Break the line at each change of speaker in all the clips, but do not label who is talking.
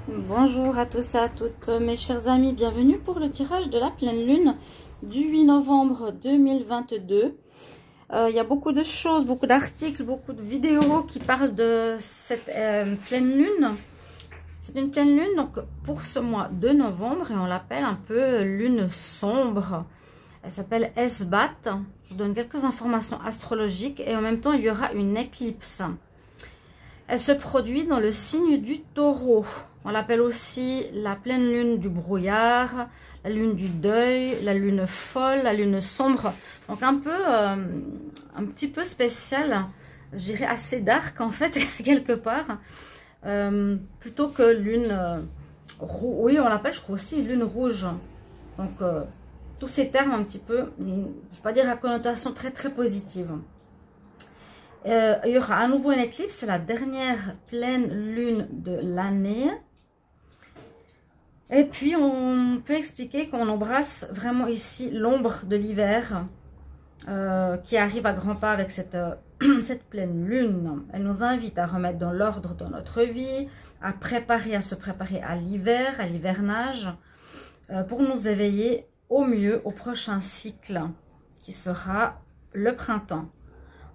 Bonjour à tous et à toutes mes chers amis, bienvenue pour le tirage de la pleine lune du 8 novembre 2022. Il y a beaucoup de choses, beaucoup d'articles, beaucoup de vidéos qui parlent de cette pleine lune. C'est une pleine lune donc pour ce mois de novembre et on l'appelle un peu lune sombre. Elle s'appelle Esbat. Je vous donne quelques informations astrologiques et en même temps il y aura une éclipse. Elle se produit dans le signe du taureau. On l'appelle aussi la pleine lune du brouillard, la lune du deuil, la lune folle, la lune sombre. Donc un petit peu spécial, je dirais assez dark en fait, quelque part. Plutôt que lune rouge. Oui, on l'appelle je crois aussi lune rouge. Donc tous ces termes un petit peu, je ne vais pas dire à connotation très positive. Il y aura à nouveau une éclipse, c'est la dernière pleine lune de l'année. Et puis, on peut expliquer qu'on embrasse vraiment ici l'ombre de l'hiver qui arrive à grands pas avec cette pleine lune. Elle nous invite à remettre dans l'ordre dans notre vie, à se préparer à l'hiver, à l'hivernage, pour nous éveiller au mieux au prochain cycle qui sera le printemps.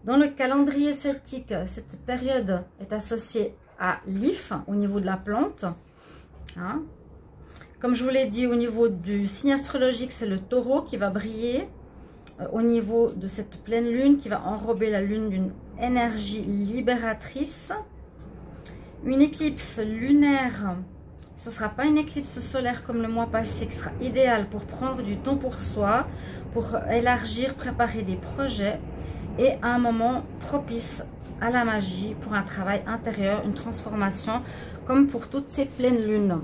Dans le calendrier celtique, cette période est associée à l'If au niveau de la plante. Hein. Comme je vous l'ai dit, au niveau du signe astrologique, c'est le taureau qui va briller au niveau de cette pleine lune, qui va enrober la lune d'une énergie libératrice. Une éclipse lunaire, ce ne sera pas une éclipse solaire comme le mois passé, qui sera idéale pour prendre du temps pour soi, pour élargir, préparer des projets. Et un moment propice à la magie pour un travail intérieur, une transformation, comme pour toutes ces pleines lunes.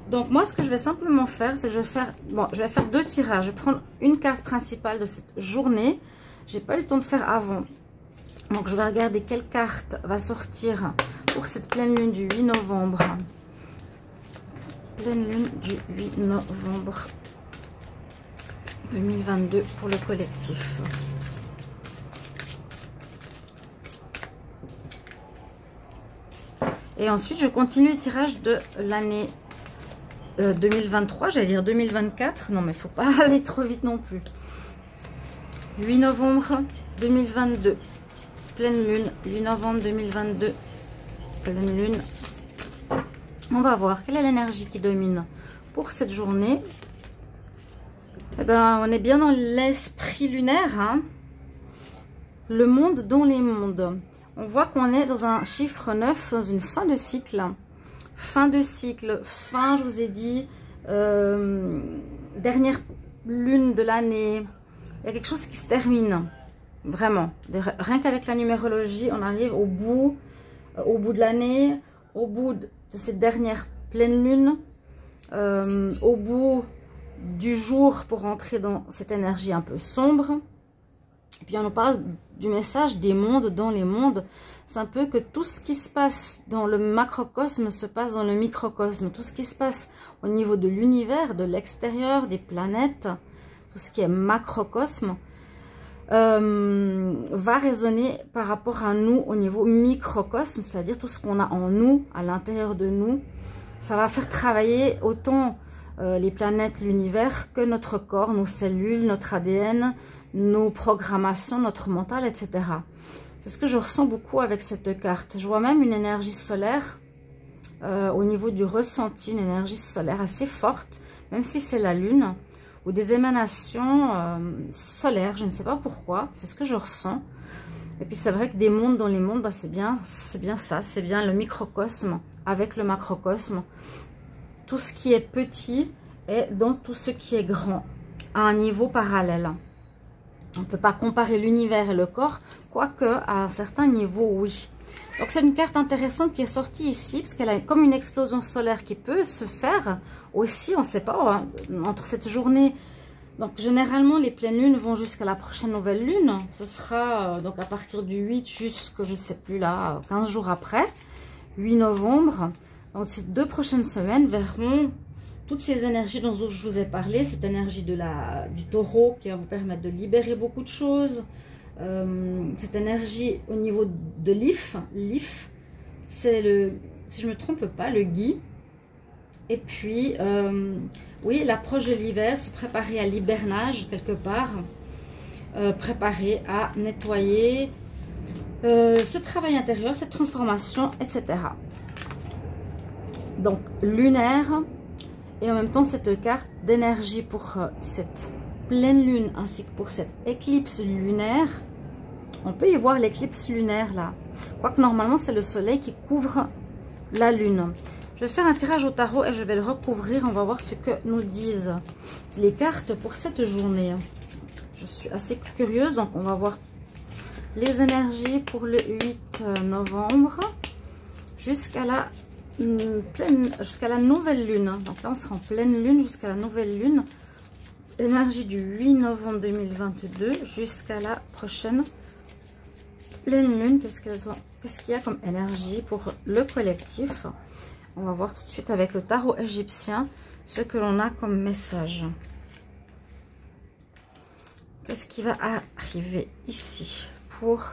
Donc moi, ce que je vais simplement faire, c'est que je vais faire deux tirages. Je vais prendre une carte principale de cette journée. J'ai pas eu le temps de faire avant. Donc je vais regarder quelle carte va sortir pour cette pleine lune du 8 novembre. Pleine lune du 8 novembre. 2022 pour le collectif. Et ensuite, je continue le tirage de l'année 2023. J'allais dire 2024. Non, mais il ne faut pas aller trop vite non plus. 8 novembre 2022. Pleine lune. 8 novembre 2022. Pleine lune. On va voir quelle est l'énergie qui domine pour cette journée. Eh ben, on est bien dans l'esprit lunaire, hein. Le monde dans les mondes. On voit qu'on est dans un chiffre 9, dans une fin de cycle. Fin de cycle, je vous ai dit, dernière lune de l'année. Il y a quelque chose qui se termine, vraiment. Rien qu'avec la numérologie, on arrive au bout de l'année, au bout de cette dernière pleine lune, au bout du jour pour entrer dans cette énergie un peu sombre. Et puis on nous parle du message des mondes dans les mondes. C'est un peu que tout ce qui se passe dans le macrocosme se passe dans le microcosme. Tout ce qui se passe au niveau de l'univers, de l'extérieur, des planètes, tout ce qui est macrocosme, va résonner par rapport à nous au niveau microcosme, c'est-à-dire tout ce qu'on a en nous, à l'intérieur de nous. Ça va faire travailler autant les planètes, l'univers, que notre corps, nos cellules, notre ADN, nos programmations, notre mental, etc. C'est ce que je ressens beaucoup avec cette carte. Je vois même une énergie solaire au niveau du ressenti, une énergie solaire assez forte, même si c'est la lune, ou des émanations solaires, je ne sais pas pourquoi, c'est ce que je ressens. Et puis c'est vrai que des mondes dans les mondes, bah, c'est bien ça, c'est bien le microcosme avec le macrocosme. Tout ce qui est petit est dans tout ce qui est grand, à un niveau parallèle. On ne peut pas comparer l'univers et le corps, quoique à un certain niveau, oui. Donc c'est une carte intéressante qui est sortie ici, parce qu'elle a comme une explosion solaire qui peut se faire aussi, on ne sait pas, hein, entre cette journée. Donc généralement les pleines lunes vont jusqu'à la prochaine nouvelle lune. Ce sera donc à partir du 8 jusqu'à, je ne sais plus là, 15 jours après, 8 novembre. Donc ces 2 prochaines semaines verront toutes ces énergies dont je vous ai parlé, cette énergie du taureau qui va vous permettre de libérer beaucoup de choses, cette énergie au niveau de l'IF. L'IF, c'est si je ne me trompe pas, le gui. Et puis, oui, l'approche de l'hiver, se préparer à l'hibernage quelque part, préparer à nettoyer, ce travail intérieur, cette transformation, etc. Donc, lunaire, et en même temps, cette carte d'énergie pour cette pleine lune, ainsi que pour cette éclipse lunaire. On peut y voir l'éclipse lunaire là. Quoique normalement, c'est le soleil qui couvre la lune. Je vais faire un tirage au tarot et je vais le recouvrir. On va voir ce que nous disent les cartes pour cette journée. Je suis assez curieuse, donc on va voir les énergies pour le 8 novembre jusqu'à la nouvelle lune. Donc là, on sera en pleine lune jusqu'à la nouvelle lune. Énergie du 8 novembre 2022 jusqu'à la prochaine pleine lune. Qu'est-ce qu'il y a comme énergie pour le collectif? On va voir tout de suite avec le tarot égyptien ce que l'on a comme message. Qu'est-ce qui va arriver ici pour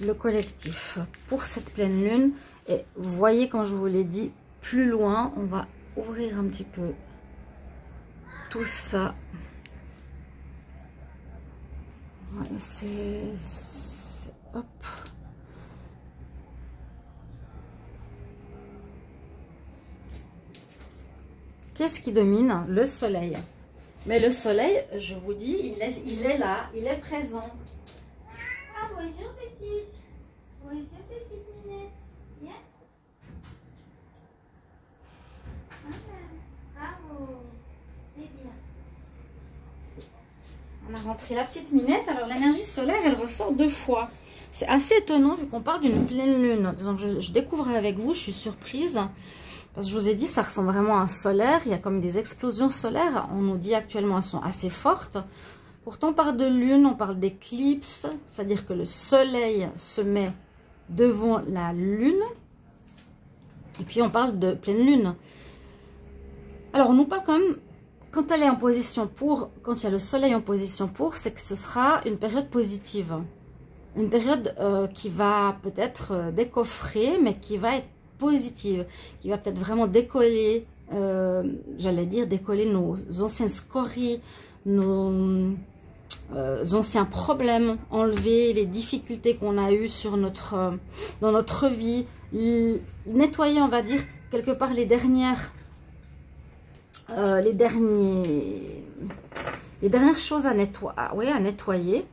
le collectif, pour cette pleine lune? Et vous voyez, quand je vous l'ai dit, plus loin, on va ouvrir un petit peu tout ça. Ouais, c'est hop. Qu'est-ce qui domine? Le soleil. Mais le soleil, je vous dis, il est là, il est présent.
Ah, bonjour petite. Bonjour petite Minette. Viens. Bravo. C'est bien.
On a rentré la petite Minette. Alors l'énergie solaire, elle ressort 2 fois. C'est assez étonnant vu qu'on parle d'une pleine lune. Disons que je découvre avec vous, je suis surprise. Parce que je vous ai dit, ça ressemble vraiment à un solaire. Il y a comme des explosions solaires. On nous dit actuellement, elles sont assez fortes. Pourtant, on parle de lune, on parle d'éclipse. C'est-à-dire que le soleil se met devant la lune. Et puis, on parle de pleine lune. Alors, on nous parle quand même, quand elle est en position pour, quand il y a le soleil en position pour, c'est que ce sera une période positive. Une période qui va peut-être décoffrer, mais qui va être positive, qui va peut-être vraiment décoller, j'allais dire décoller nos anciennes scories, nos anciens problèmes, enlever les difficultés qu'on a eues sur dans notre vie, nettoyer, on va dire, quelque part les dernières choses à nettoyer,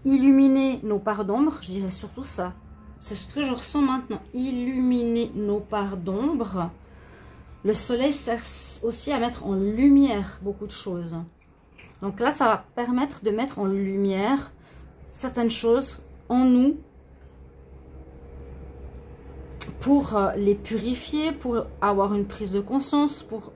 illuminer nos parts d'ombre, je dirais surtout ça. C'est ce que je ressens maintenant. Illuminer nos parts d'ombre. Le soleil sert aussi à mettre en lumière beaucoup de choses. Donc là, ça va permettre de mettre en lumière certaines choses en nous pour les purifier, pour avoir une prise de conscience, pour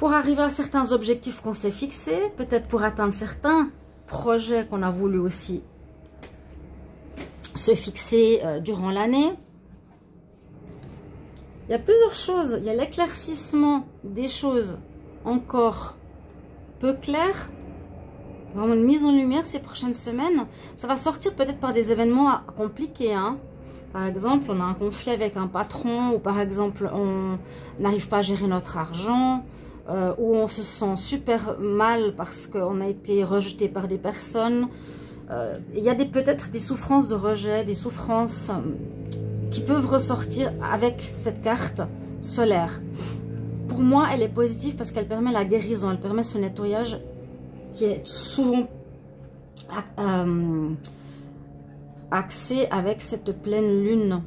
arriver à certains objectifs qu'on s'est fixés, peut-être pour atteindre certains projets qu'on a voulu aussi se fixer durant l'année. Il y a plusieurs choses. Il y a l'éclaircissement des choses encore peu claires. Vraiment une mise en lumière ces prochaines semaines. Ça va sortir peut-être par des événements compliqués. Hein. Par exemple, on a un conflit avec un patron. Ou par exemple, on n'arrive pas à gérer notre argent. Ou on se sent super mal parce qu'on a été rejeté par des personnes. Il y a peut-être des souffrances de rejet, des souffrances qui peuvent ressortir avec cette carte solaire. Pour moi, elle est positive parce qu'elle permet la guérison, elle permet ce nettoyage qui est souvent axé avec cette pleine lune.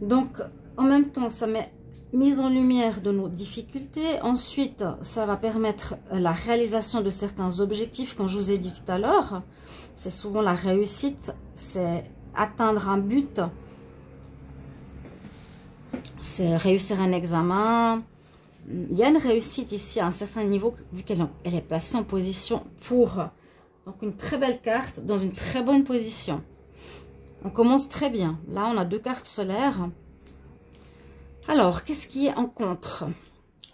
Donc, en même temps, ça met mise en lumière de nos difficultés. Ensuite, ça va permettre la réalisation de certains objectifs, comme je vous ai dit tout à l'heure. C'est souvent la réussite, c'est atteindre un but, c'est réussir un examen. Il y a une réussite ici à un certain niveau, vu qu'elle est placée en position pour. Donc une très belle carte, dans une très bonne position. On commence très bien. Là, on a 2 cartes solaires. Alors, qu'est-ce qui est en contre?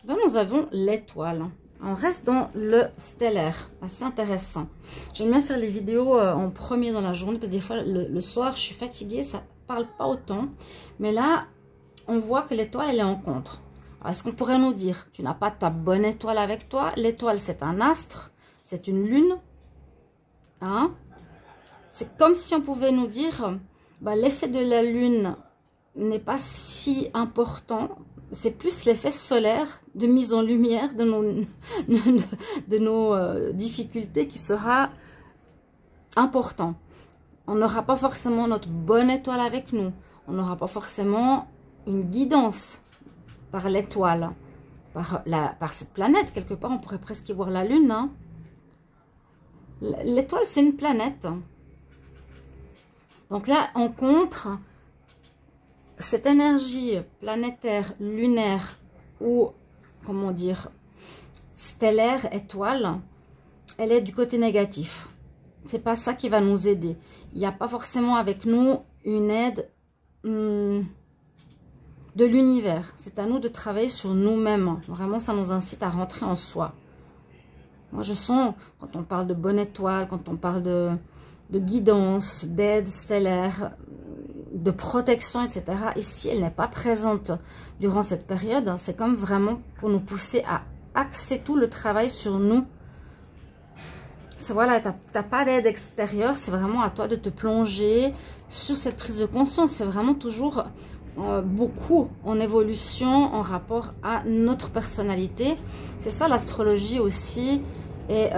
Ben, nous avons l'étoile. On reste dans le stellaire, assez intéressant. J'aime bien faire les vidéos en premier dans la journée, parce que des fois, le soir, je suis fatiguée, ça parle pas autant. Mais là, on voit que l'étoile, elle est en contre. Est-ce qu'on pourrait nous dire, tu n'as pas ta bonne étoile avec toi? L'étoile, c'est un astre, c'est une lune. Hein? C'est comme si on pouvait nous dire, bah, l'effet de la lune n'est pas si important. C'est plus l'effet solaire de mise en lumière de nos difficultés qui sera important. On n'aura pas forcément notre bonne étoile avec nous. On n'aura pas forcément une guidance par l'étoile, par cette planète. Quelque part, on pourrait presque y voir la lune. Hein. L'étoile, c'est une planète. Donc là, on contre cette énergie planétaire, lunaire ou, comment dire, stellaire, étoile, elle est du côté négatif. C'est pas ça qui va nous aider. Il n'y a pas forcément avec nous une aide de l'univers. C'est à nous de travailler sur nous-mêmes. Vraiment, ça nous incite à rentrer en soi. Moi, je sens, quand on parle de bonne étoile, quand on parle de guidance, d'aide stellaire, de protection, etc. Ici, elle n'est pas présente durant cette période. C'est comme vraiment pour nous pousser à axer tout le travail sur nous. Voilà, tu n'as pas d'aide extérieure. C'est vraiment à toi de te plonger sur cette prise de conscience. C'est vraiment toujours beaucoup en évolution en rapport à notre personnalité. C'est ça l'astrologie aussi. Et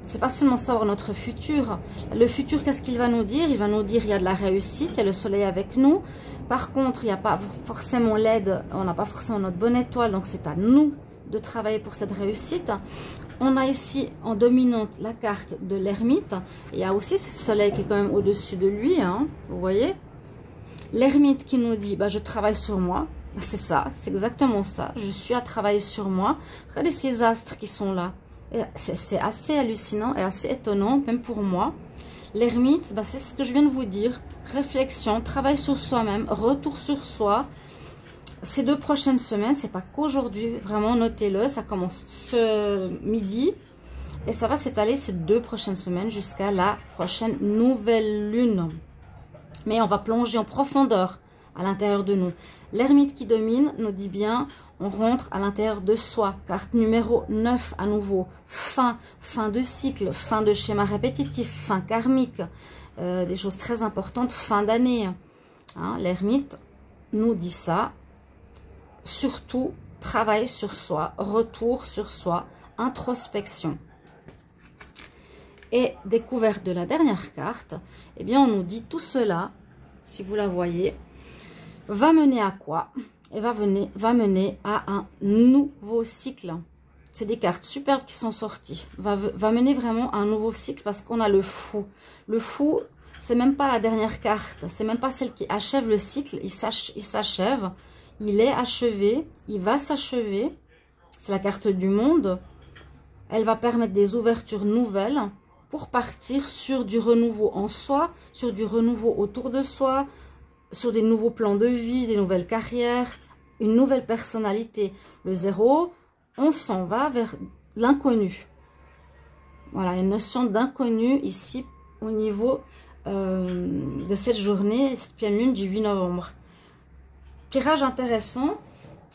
c'est pas seulement savoir notre futur. Le futur, qu'est-ce qu'il va nous dire? Il va nous dire il y a de la réussite, il y a le soleil avec nous. Par contre, il n'y a pas forcément l'aide, on n'a pas forcément notre bonne étoile, donc c'est à nous de travailler pour cette réussite. On a ici en dominante la carte de l'ermite. Il y a aussi ce soleil qui est quand même au-dessus de lui, hein, vous voyez. L'ermite qui nous dit, bah, je travaille sur moi. C'est ça, c'est exactement ça. Je suis à travailler sur moi. Regardez ces astres qui sont là. C'est assez hallucinant et assez étonnant, même pour moi. L'ermite, bah, c'est ce que je viens de vous dire. Réflexion, travail sur soi-même, retour sur soi. Ces 2 prochaines semaines, c'est pas qu'aujourd'hui, vraiment notez-le, ça commence ce midi. Et ça va s'étaler ces 2 prochaines semaines jusqu'à la prochaine nouvelle lune. Mais on va plonger en profondeur à l'intérieur de nous. L'ermite qui domine nous dit bien, on rentre à l'intérieur de soi. Carte numéro 9 à nouveau. Fin de cycle, fin de schéma répétitif, fin karmique. Des choses très importantes, fin d'année. Hein, l'ermite nous dit ça. Surtout, travail sur soi, retour sur soi, introspection. Et découverte de la dernière carte, eh bien on nous dit tout cela, si vous la voyez, va mener à quoi? Et va mener à un nouveau cycle. C'est des cartes superbes qui sont sorties. Va mener vraiment à un nouveau cycle parce qu'on a le fou. Le fou, c'est même pas la dernière carte. C'est même pas celle qui achève le cycle. Il s'achève. Il est achevé. Il va s'achever. C'est la carte du monde. Elle va permettre des ouvertures nouvelles pour partir sur du renouveau en soi, sur du renouveau autour de soi, sur des nouveaux plans de vie, des nouvelles carrières, une nouvelle personnalité. Le 0, on s'en va vers l'inconnu. Voilà, une notion d'inconnu ici au niveau de cette journée, cette pleine lune du 8 novembre. Tirage intéressant.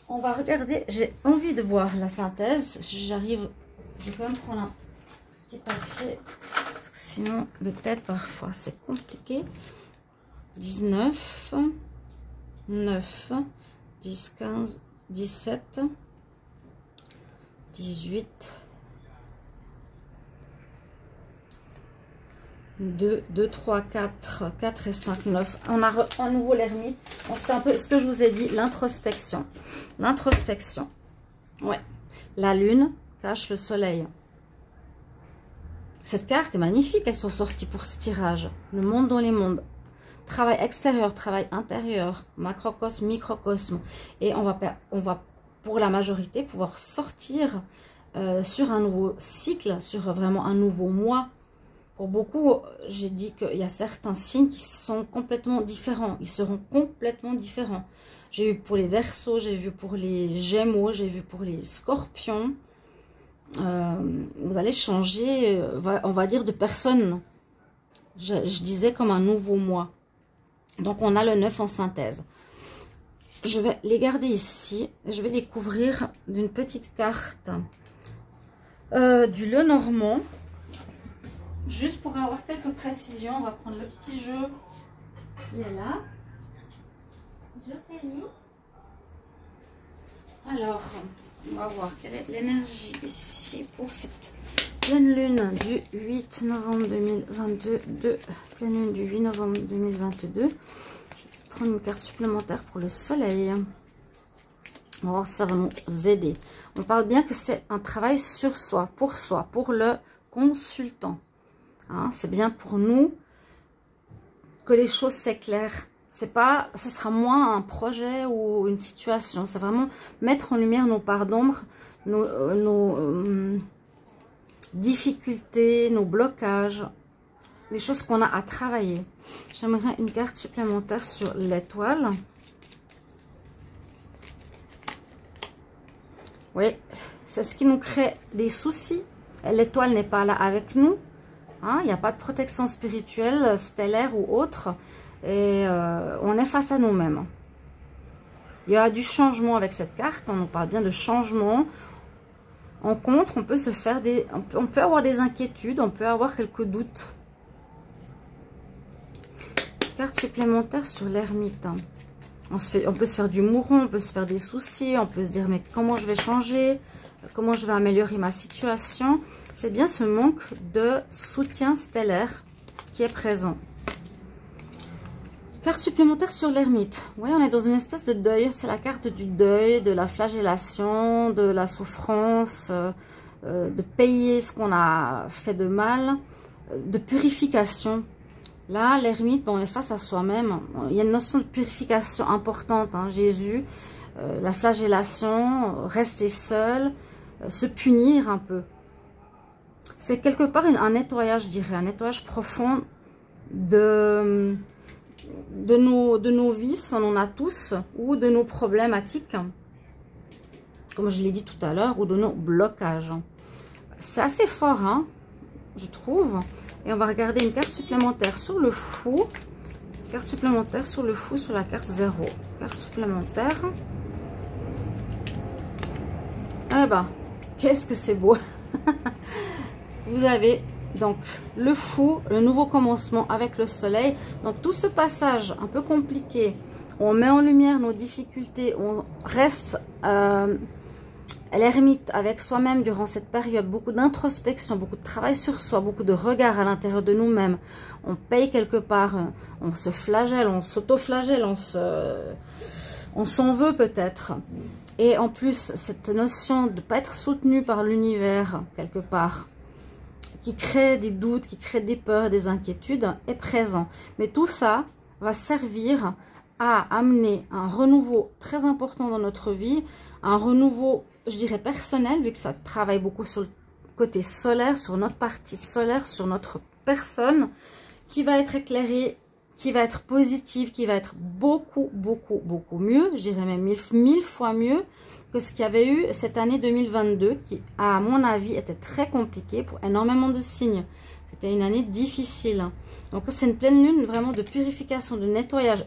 On va regarder, j'ai envie de voir la synthèse. J'arrive, je vais quand même prendre un petit papier, parce que sinon de tête parfois c'est compliqué. 19, 9, 10, 15, 17, 18, 2, 2, 3, 4, 4 et 5, 9. On a à nouveau l'ermite. Donc c'est un peu ce que je vous ai dit, l'introspection. L'introspection. Ouais. La lune cache le soleil. Cette carte est magnifique, elles sont sorties pour ce tirage. Le monde dans les mondes. Travail extérieur, travail intérieur, macrocosme, microcosme. Et on va pour la majorité pouvoir sortir sur un nouveau cycle, sur vraiment un nouveau mois. Pour beaucoup, j'ai dit qu'il y a certains signes qui sont complètement différents. Ils seront complètement différents. J'ai vu pour les Verseaux, j'ai vu pour les Gémeaux, j'ai vu pour les Scorpions. vous allez changer, on va dire, de personne. Je disais comme un nouveau moi. Donc, on a le 9 en synthèse. Je vais les garder ici. Je vais les couvrir d'une petite carte du Lenormand. Juste pour avoir quelques précisions, on va prendre le petit jeu qui est là.
Bonjour Kelly.
Alors, on va voir quelle est l'énergie ici pour cette pleine lune du 8 novembre 2022, pleine lune du 8 novembre 2022. Je vais prendre une carte supplémentaire pour le soleil. On va voir si ça va nous aider. On parle bien que c'est un travail sur soi, pour le consultant. Hein, c'est bien pour nous que les choses s'éclairent. C'est pas, ce sera moins un projet ou une situation. C'est vraiment mettre en lumière nos parts d'ombre, nos difficultés, nos blocages, les choses qu'on a à travailler. J'aimerais une carte supplémentaire sur l'étoile. Oui, c'est ce qui nous crée des soucis. L'étoile n'est pas là avec nous. Hein, il n'y a pas de protection spirituelle, stellaire ou autre. Et on est face à nous-mêmes. Il y a du changement avec cette carte. On nous parle bien de changement. En contre, on peut se faire on peut avoir des inquiétudes, on peut avoir quelques doutes. Carte supplémentaire sur l'ermite. On peut se faire du mouron, on peut se faire des soucis, on peut se dire mais comment je vais changer, comment je vais améliorer ma situation. C'est bien ce manque de soutien stellaire qui est présent. Carte supplémentaire sur l'ermite. Oui, on est dans une espèce de deuil. C'est la carte du deuil, de la flagellation, de la souffrance, de payer ce qu'on a fait de mal, de purification. Là, l'ermite, on est face à soi-même. Il y a une notion de purification importante. Hein. Jésus, la flagellation, rester seul, se punir un peu. C'est quelque part un nettoyage, je dirais, un nettoyage profond de nos vices, on en a tous, ou de nos problématiques, comme je l'ai dit tout à l'heure, ou de nos blocages. C'est assez fort, hein, je trouve. Et on va regarder une carte supplémentaire sur le fou. Carte supplémentaire sur le fou, sur la carte 0. Carte supplémentaire. Eh ben, qu'est-ce que c'est beau. Vous avez donc le fou, le nouveau commencement avec le soleil. Donc tout ce passage un peu compliqué, on met en lumière nos difficultés, on reste l'ermite avec soi-même durant cette période, beaucoup d'introspection, beaucoup de travail sur soi, beaucoup de regard à l'intérieur de nous-mêmes. On paye quelque part, on se flagelle, on s'auto-flagelle, on s'en veut peut-être. Et en plus, cette notion de ne pas être soutenu par l'univers quelque part, qui crée des doutes, qui crée des peurs, des inquiétudes, est présent. Mais tout ça va servir à amener un renouveau très important dans notre vie, un renouveau, je dirais, personnel, vu que ça travaille beaucoup sur le côté solaire, sur notre partie solaire, sur notre personne, qui va être éclairée, qui va être positive, qui va être beaucoup, beaucoup, beaucoup mieux, je dirais même mille fois mieux que ce qu'il y avait eu cette année 2022, qui, à mon avis, était très compliquée pour énormément de signes. C'était une année difficile. Donc, c'est une pleine lune vraiment de purification, de nettoyage,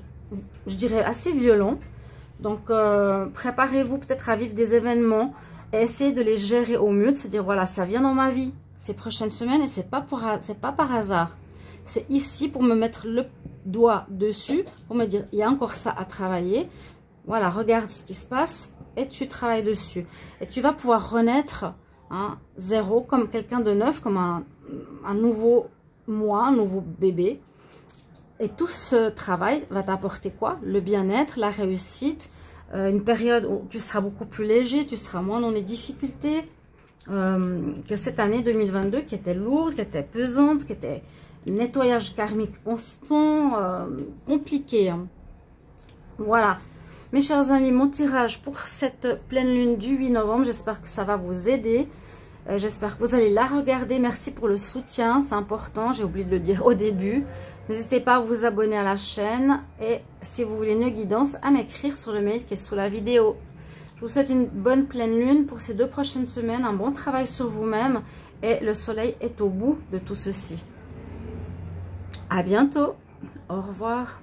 je dirais assez violent. Donc, préparez-vous peut-être à vivre des événements et essayez de les gérer au mieux, de se dire, voilà, ça vient dans ma vie ces prochaines semaines et c'est pas par hasard. C'est ici pour me mettre le doigt dessus, pour me dire, il y a encore ça à travailler. Voilà, regarde ce qui se passe et tu travailles dessus. Et tu vas pouvoir renaître zéro, comme quelqu'un de neuf, comme un nouveau moi, un nouveau bébé. Et tout ce travail va t'apporter quoi? Le bien-être, la réussite, une période où tu seras beaucoup plus léger, tu seras moins dans les difficultés que cette année 2022 qui était lourde, qui était pesante, qui était nettoyage karmique constant, compliqué. Hein. Voilà. Mes chers amis, mon tirage pour cette pleine lune du 8 novembre, j'espère que ça va vous aider. J'espère que vous allez la regarder. Merci pour le soutien, c'est important, j'ai oublié de le dire au début. N'hésitez pas à vous abonner à la chaîne et si vous voulez une guidance, à m'écrire sur le mail qui est sous la vidéo. Je vous souhaite une bonne pleine lune pour ces 2 prochaines semaines, un bon travail sur vous-même et le soleil est au bout de tout ceci. À bientôt. Au revoir.